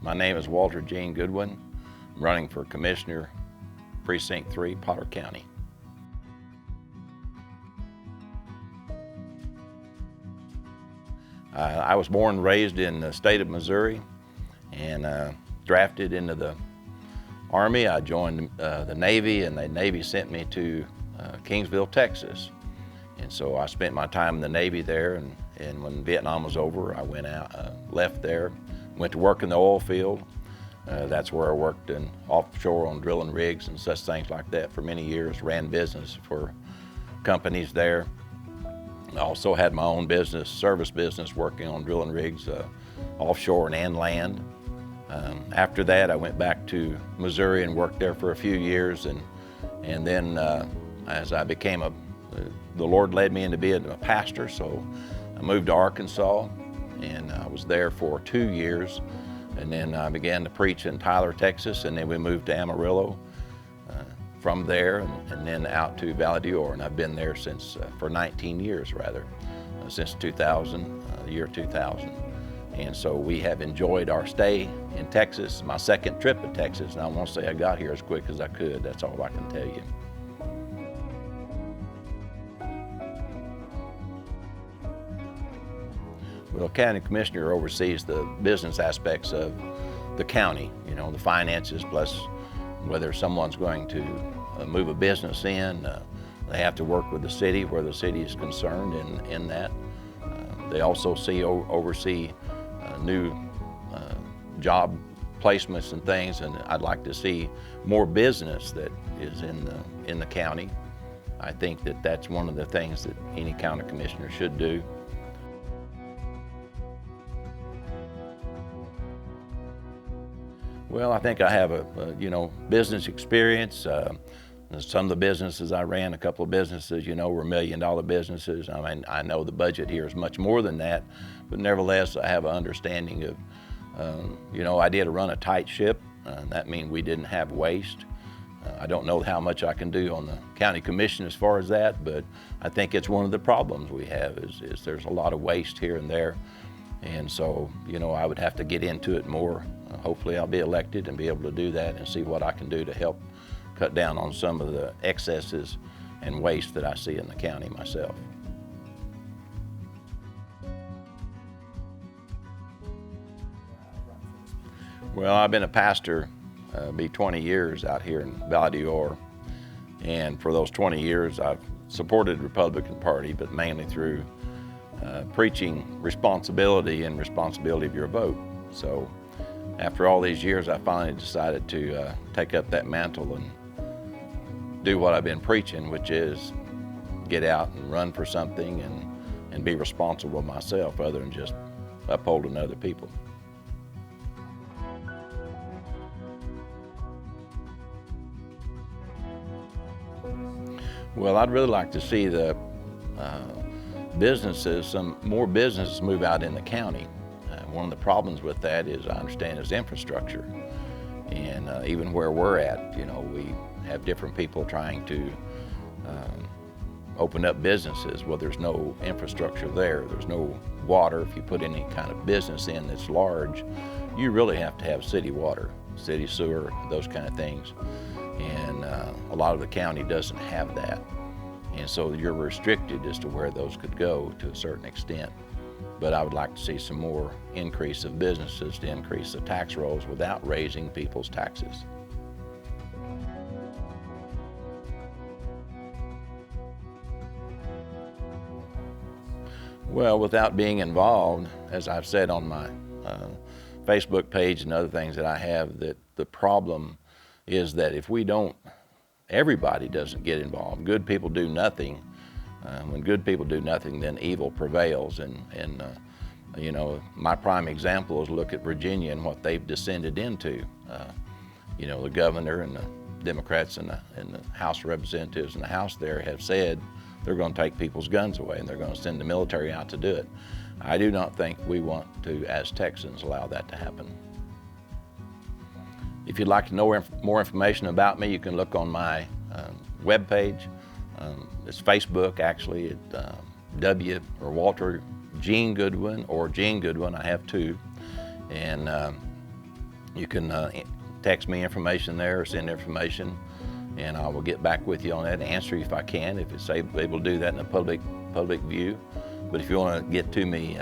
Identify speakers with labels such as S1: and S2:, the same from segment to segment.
S1: My name is Walter Gene Goodwin. I'm running for Commissioner, Precinct 3, Potter County. I was born and raised in the state of Missouri and drafted into the Army. I joined the Navy, and the Navy sent me to Kingsville, Texas. And so I spent my time in the Navy there, and when Vietnam was over, I went out, left there, went to work in the oil field. That's where I worked in offshore on drilling rigs and such things like that for many years, ran business for companies there. I also had my own business, service business, working on drilling rigs offshore and land. After that, I went back to Missouri and worked there for a few years, and then as I became the Lord led me into being a pastor, so I moved to Arkansas, and I was there for 2 years, and then I began to preach in Tyler, Texas, and then we moved to Amarillo from there, and then out to Valley d'Or, and I've been there since for 19 years rather, since 2000, the year 2000. And so we have enjoyed our stay in Texas, my second trip to Texas, and I want to say I got here as quick as I could. That's all I can tell you. Well, County Commissioner oversees the business aspects of the county, you know, the finances, plus whether someone's going to move a business in. They have to work with the city where the city is concerned in that. They also oversee new job placements and things, and I'd like to see more business that is in the county. I think that that's one of the things that any county commissioner should do. Well, I think I have a business experience. Some of the businesses I ran, a couple of businesses, were $1 million businesses. I mean, I know the budget here is much more than that, but nevertheless, I have an understanding of, I did run a tight ship. That means we didn't have waste. I don't know how much I can do on the county commission as far as that, but I think it's one of the problems we have is there's a lot of waste here and there. And so, I would have to get into it more. Hopefully I'll be elected and be able to do that and see what I can do to help cut down on some of the excesses and waste that I see in the county myself. Well, I've been a pastor, be 20 years out here in Valley d'Or, and for those 20 years I've supported the Republican Party, but mainly through preaching responsibility and responsibility of your vote. So after all these years, I finally decided to take up that mantle and do what I've been preaching, which is get out and run for something and be responsible myself other than just upholding other people. Well, I'd really like to see the some more businesses move out in the county. One of the problems with that is, I understand, is infrastructure. And even where we're at, we have different people trying to open up businesses. Well, there's no infrastructure there. There's no water. If you put any kind of business in that's large, you really have to have city water, city sewer, those kind of things. And a lot of the county doesn't have that. And so you're restricted as to where those could go to a certain extent. But I would like to see some more increase of businesses to increase the tax rolls without raising people's taxes. Well, without being involved, as I've said on my Facebook page and other things that I have, that the problem is that if we don't, everybody doesn't get involved. Good people do nothing. When good people do nothing, then evil prevails. And my prime example is look at Virginia and what they've descended into. The governor and the Democrats and the House of Representatives and the House there have said they're going to take people's guns away and they're going to send the military out to do it. I do not think we want to, as Texans, allow that to happen. If you'd like to know more information about me, you can look on my webpage. It's Facebook, actually, at Walter Gene Goodwin or Gene Goodwin. I have two. And You can text me information there or send information, and I will get back with you on that and answer you if I can, if it's able to do that in a public view. But if you want to get to me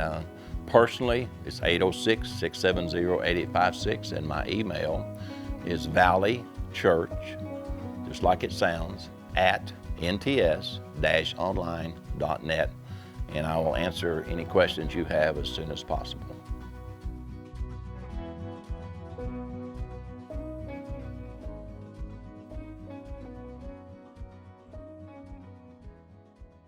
S1: personally, it's 806-670-8856, and my email is valleychurch, just like it sounds, at nts-online.net, and I will answer any questions you have as soon as possible.